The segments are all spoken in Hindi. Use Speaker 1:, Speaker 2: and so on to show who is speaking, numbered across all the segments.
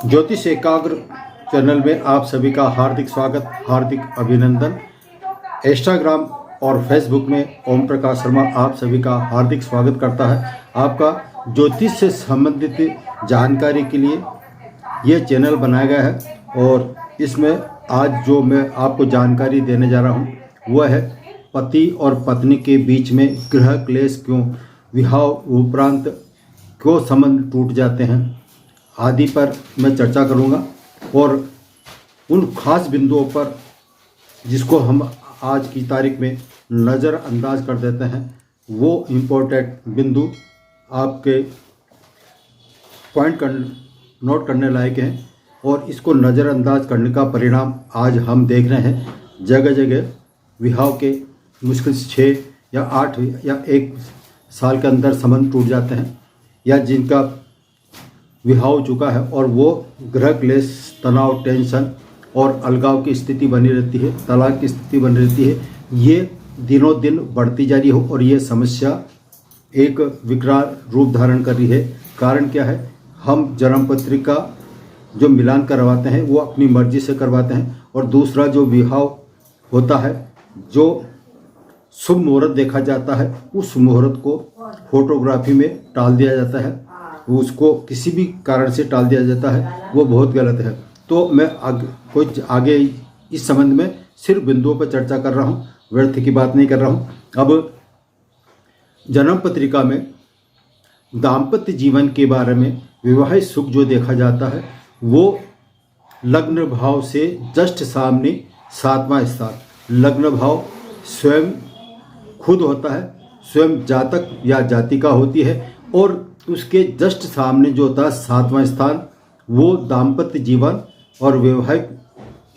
Speaker 1: ज्योतिष एकाग्र चैनल में आप सभी का हार्दिक स्वागत, हार्दिक अभिनंदन। इंस्टाग्राम और फेसबुक में ओम प्रकाश शर्मा आप सभी का हार्दिक स्वागत करता है। आपका ज्योतिष से संबंधित जानकारी के लिए ये चैनल बनाया गया है और इसमें आज जो मैं आपको जानकारी देने जा रहा हूँ वह है पति और पत्नी के बीच में गृह क्लेश क्यों, विवाह उपरांत क्यों संबंध टूट जाते हैं आदि पर मैं चर्चा करूंगा और उन खास बिंदुओं पर जिसको हम आज की तारीख में नज़रअंदाज कर देते हैं, वो इम्पोर्टेंट बिंदु आपके नोट करने लायक हैं और इसको नज़रअंदाज करने का परिणाम आज हम देख रहे हैं। जगह जगह विवाह के मुश्किल से 6 या 8 या 1 साल के अंदर संबंध टूट जाते हैं, या जिनका विवाह हो चुका है और वो गृह क्लेश, तनाव, टेंशन और अलगाव की स्थिति बनी रहती है, तलाक की स्थिति बनी रहती है। ये दिनों दिन बढ़ती जा रही हो और ये समस्या एक विकराल रूप धारण कर रही है। कारण क्या है? हम जन्म पत्रिका जो मिलान करवाते हैं वो अपनी मर्जी से करवाते हैं और दूसरा जो विवाह होता है, जो शुभ मुहूर्त देखा जाता है, उस मुहूर्त को फोटोग्राफी में टाल दिया जाता है, उसको किसी भी कारण से टाल दिया जाता है, वो बहुत गलत है। तो मैं कुछ आगे इस संबंध में सिर्फ बिंदुओं पर चर्चा कर रहा हूँ, व्यर्थ की बात नहीं कर रहा हूँ। अब जन्म पत्रिका में दाम्पत्य जीवन के बारे में विवाहित सुख जो देखा जाता है वो लग्न भाव से जस्ट सामने 7वां स्थान। लग्न भाव स्वयं खुद होता है, स्वयं जातक या जातिका होती है और उसके जस्ट सामने जो होता है 7वां स्थान, वो दाम्पत्य जीवन और वैवाहिक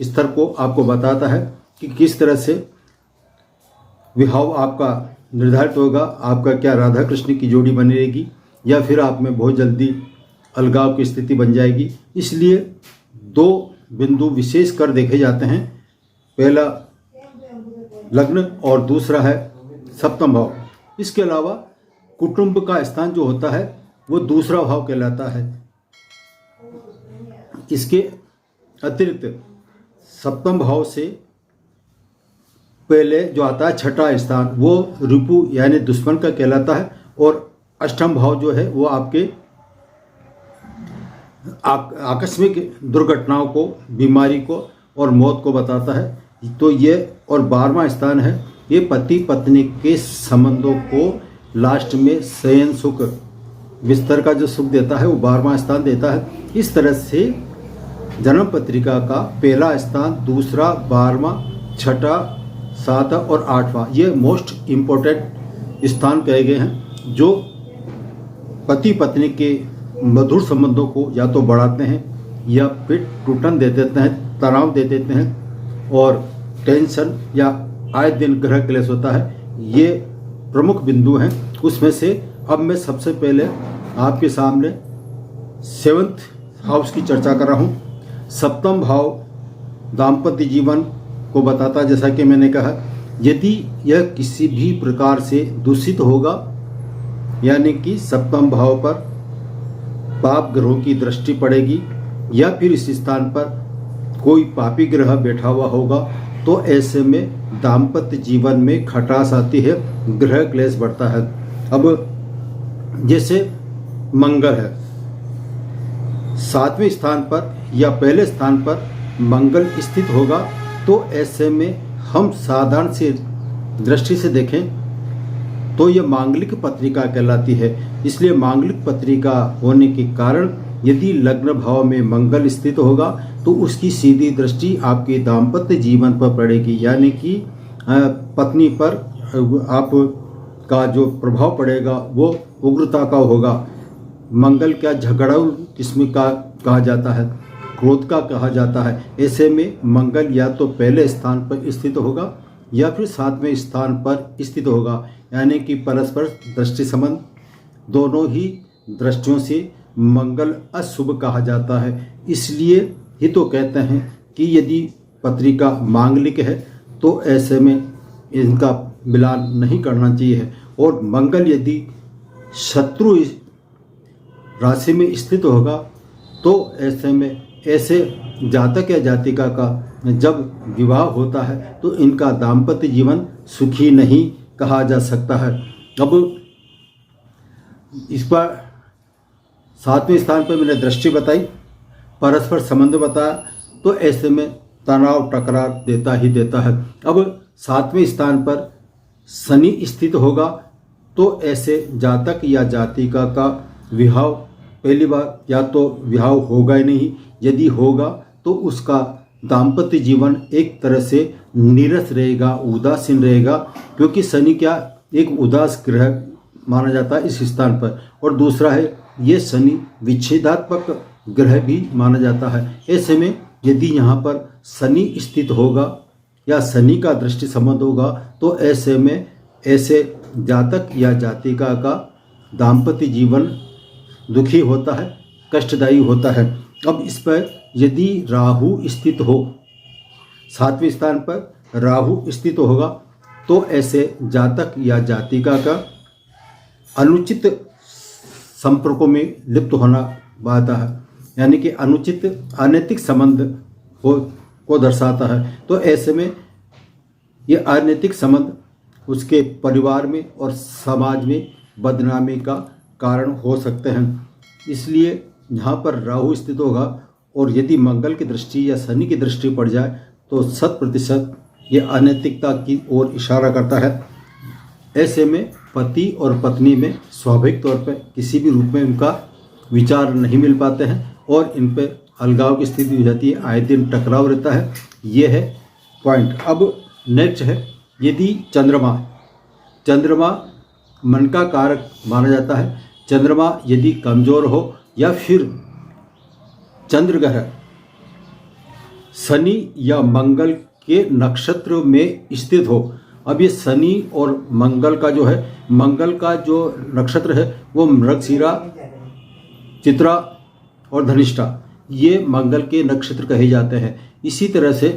Speaker 1: स्तर को आपको बताता है कि किस तरह से विवाह आपका निर्धारित होगा, आपका क्या राधा कृष्ण की जोड़ी बनी रहेगी या फिर आप में बहुत जल्दी अलगाव की स्थिति बन जाएगी। इसलिए 2 बिंदु विशेष कर देखे जाते हैं, पहला लग्न और दूसरा है सप्तम भाव। इसके अलावा कुटुंब का स्थान जो होता है वो दूसरा भाव कहलाता है। इसके अतिरिक्त सप्तम भाव से पहले जो आता है 6ठा स्थान, वो रिपु यानी दुश्मन का कहलाता है और अष्टम भाव जो है वो आपके आकस्मिक दुर्घटनाओं को, बीमारी को और मौत को बताता है। तो ये और 12वां स्थान है, ये पति पत्नी के संबंधों को लास्ट में शयन सुख, बिस्तर का जो सुख देता है वो 12वां स्थान देता है। इस तरह से जन्म पत्रिका का पहला स्थान, दूसरा, 12वां, 6ठा, 7वां और 8वां ये मोस्ट इम्पोर्टेंट स्थान कहे गए हैं, जो पति पत्नी के मधुर संबंधों को या तो बढ़ाते हैं या फिर टूटन दे देते हैं, तनाव दे देते हैं और टेंशन या आए दिन गृह क्लेश होता है। ये प्रमुख बिंदु हैं। उसमें से अब मैं सबसे पहले आपके सामने 7th हाउस की चर्चा कर रहा हूँ। सप्तम भाव दाम्पत्य जीवन को बताता है। जैसा कि मैंने कहा, यदि यह किसी भी प्रकार से दूषित होगा, यानी कि सप्तम भाव पर पाप ग्रहों की दृष्टि पड़ेगी या फिर इस स्थान पर कोई पापी ग्रह बैठा हुआ होगा, तो ऐसे में दाम्पत्य जीवन में खटास आती है, गृह क्लेश बढ़ता है। अब जैसे मंगल है 7वें स्थान पर या पहले स्थान पर मंगल स्थित होगा, तो ऐसे में हम साधारण से दृष्टि से देखें तो यह मांगलिक पत्रिका कहलाती है। इसलिए मांगलिक पत्रिका होने के कारण यदि लग्न भाव में मंगल स्थित होगा तो उसकी सीधी दृष्टि आपके दाम्पत्य जीवन पर पड़ेगी, यानी कि पत्नी पर आप का जो प्रभाव पड़ेगा वो उग्रता का होगा। मंगल क्या झगड़ाऊ किस्म का कहा जाता है, क्रोध का कहा जाता है। ऐसे में मंगल या तो पहले स्थान पर स्थित होगा या फिर 7वें स्थान पर स्थित होगा, यानी कि परस्पर दृष्टि संबंध, दोनों ही दृष्टियों से मंगल अशुभ कहा जाता है। इसलिए ही तो कहते हैं कि यदि पत्रिका मांगलिक है तो ऐसे में इनका मिलान नहीं करना चाहिए। और मंगल यदि शत्रु राशि में स्थित होगा तो ऐसे में ऐसे जातक या जातिका का जब विवाह होता है तो इनका दाम्पत्य जीवन सुखी नहीं कहा जा सकता है। अब इस पर 7वें स्थान पर मैंने दृष्टि बताई, परस्पर संबंध बताया, तो ऐसे में तनाव टकरार देता ही देता है। अब 7वें स्थान पर शनि स्थित होगा तो ऐसे जातक या जातिका का विवाह पहली बार या तो विवाह होगा ही नहीं, यदि होगा तो उसका दाम्पत्य जीवन एक तरह से नीरस रहेगा, उदासीन रहेगा, क्योंकि शनि क्या एक उदास ग्रह माना जाता है इस स्थान पर। और दूसरा है ये शनि विच्छेदात्मक ग्रह भी माना जाता है। ऐसे में यदि यहाँ पर शनि स्थित होगा या शनि का दृष्टि संबंध होगा तो ऐसे में ऐसे जातक या जातिका का दाम्पत्य जीवन दुखी होता है, कष्टदायी होता है। अब इस पर यदि राहु स्थित हो, 7वें स्थान पर राहु स्थित होगा तो ऐसे जातक या जातिका का अनुचित संपर्कों में लिप्त होना बाता है, यानी कि अनुचित अनैतिक संबंध को दर्शाता है। तो ऐसे में ये अनैतिक संबंध उसके परिवार में और समाज में बदनामी का कारण हो सकते हैं। इसलिए यहाँ पर राहु स्थित होगा और यदि मंगल की दृष्टि या शनि की दृष्टि पड़ जाए तो 100% ये अनैतिकता की ओर इशारा करता है। ऐसे में पति और पत्नी में स्वाभाविक तौर पर किसी भी रूप में उनका विचार नहीं मिल पाते हैं और इन पर अलगाव की स्थिति हो जाती है, आए दिन टकराव रहता है। ये है पॉइंट। अब नेक्स्ट है, यदि चंद्रमा मन का कारक माना जाता है। चंद्रमा यदि कमजोर हो या फिर चंद्र ग्रह शनि या मंगल के नक्षत्र में स्थित हो। अब ये शनि और मंगल का जो है, मंगल का जो नक्षत्र है वो मृगशिरा, चित्रा और धनिष्ठा, ये मंगल के नक्षत्र कहे जाते हैं। इसी तरह से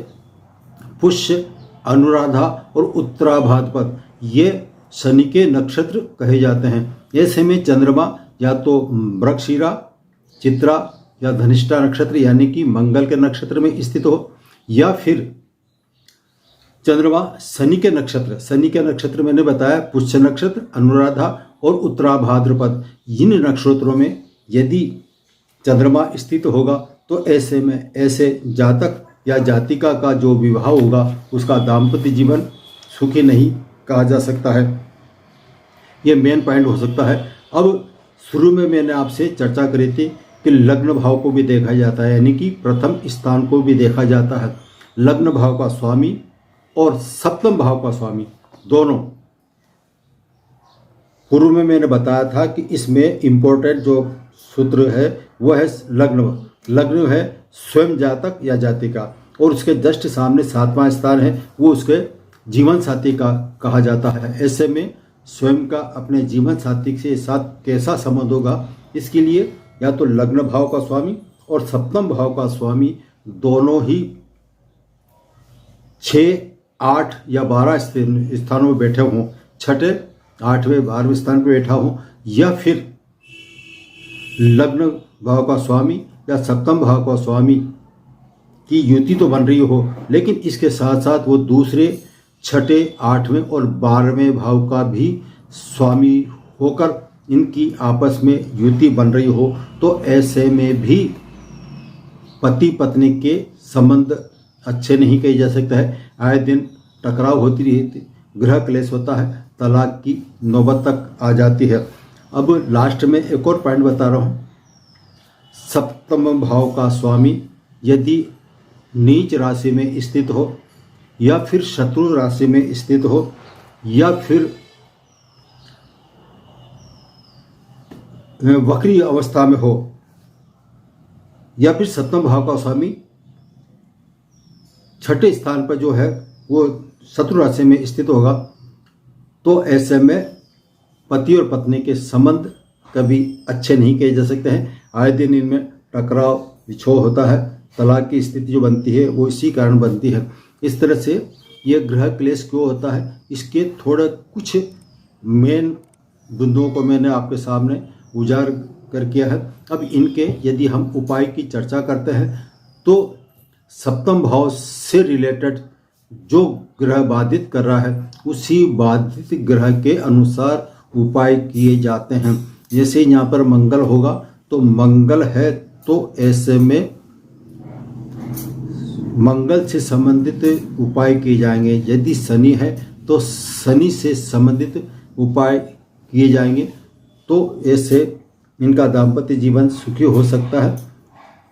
Speaker 1: पुष्य, अनुराधा और उत्तराभाद्रपद ये शनि के नक्षत्र कहे जाते हैं। ऐसे में चंद्रमा या तो मृगशिरा, चित्रा या धनिष्ठा नक्षत्र यानी कि मंगल के नक्षत्र में स्थित हो, या फिर चंद्रमा शनि के नक्षत्र मैंने बताया पुष्य नक्षत्र, अनुराधा और उत्तराभाद्रपद, इन नक्षत्रों में यदि चंद्रमा स्थित होगा तो ऐसे में ऐसे जातक या जातिका का जो विवाह होगा उसका दाम्पत्य जीवन सुखी नहीं कहा जा सकता है। ये मेन पॉइंट हो सकता है। अब शुरू में मैंने आपसे चर्चा करी थी कि लग्न भाव को भी देखा जाता है, यानी कि प्रथम स्थान को भी देखा जाता है। लग्न भाव का स्वामी और सप्तम भाव का स्वामी दोनों, पूर्व में मैंने बताया था कि इसमें इम्पोर्टेंट जो सूत्र है वो है लग्न है स्वयं जातक या जातिका, और उसके जस्ट सामने 7वां स्थान है वो उसके जीवन साथी का कहा जाता है। ऐसे में स्वयं का अपने जीवन साथी के साथ कैसा संबंध होगा, इसके लिए या तो लग्न भाव का स्वामी और सप्तम भाव का स्वामी दोनों ही 6, 8 या 12 स्थानों में बैठे हों, 6ठे, 8वें, 12वें स्थान पर बैठा हो, या फिर लग्न भाव का स्वामी या सप्तम भाव का स्वामी की युति तो बन रही हो, लेकिन इसके साथ साथ वो दूसरे 6ठे, 8वें और 12वें भाव का भी स्वामी होकर इनकी आपस में युति बन रही हो, तो ऐसे में भी पति पत्नी के संबंध अच्छे नहीं कहे जा सकता है। आए दिन टकराव होती रहती, गृह क्लेश होता है, तलाक की नौबत तक आ जाती है। अब लास्ट में एक और पॉइंट बता रहा हूँ। सप्तम भाव का स्वामी यदि नीच राशि में स्थित हो या फिर शत्रु राशि में स्थित हो या फिर वक्री अवस्था में हो या फिर सप्तम भाव का स्वामी 6ठे स्थान पर जो है वो शत्रु राशि में स्थित होगा, तो ऐसे में पति और पत्नी के संबंध कभी अच्छे नहीं कहे जा सकते हैं। आए दिन इनमें टकराव विछोह होता है, तलाक की स्थिति जो बनती है वो इसी कारण बनती है। इस तरह से ये गृह क्लेश क्यों होता है, इसके थोड़े कुछ मेन बिंदुओं को मैंने आपके सामने उजागर कर किया है। अब इनके यदि हम उपाय की चर्चा करते हैं तो सप्तम भाव से रिलेटेड जो ग्रह बाधित कर रहा है उसी बाधित ग्रह के अनुसार उपाय किए जाते हैं। जैसे यहाँ पर मंगल होगा तो मंगल है तो ऐसे में मंगल से संबंधित उपाय किए जाएंगे। यदि शनि है तो शनि से संबंधित उपाय किए जाएंगे, तो ऐसे इनका दाम्पत्य जीवन सुखी हो सकता है,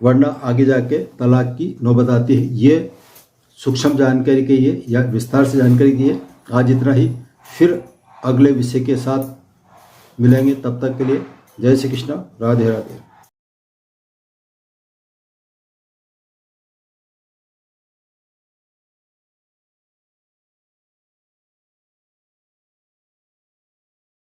Speaker 1: वरना आगे जाके तलाक की नौबत आती है। ये सूक्ष्म जानकारी की है या विस्तार से जानकारी की है। आज इतना ही, फिर अगले विषय के साथ मिलेंगे। तब तक के लिए जय श्री कृष्ण, राधे राधे।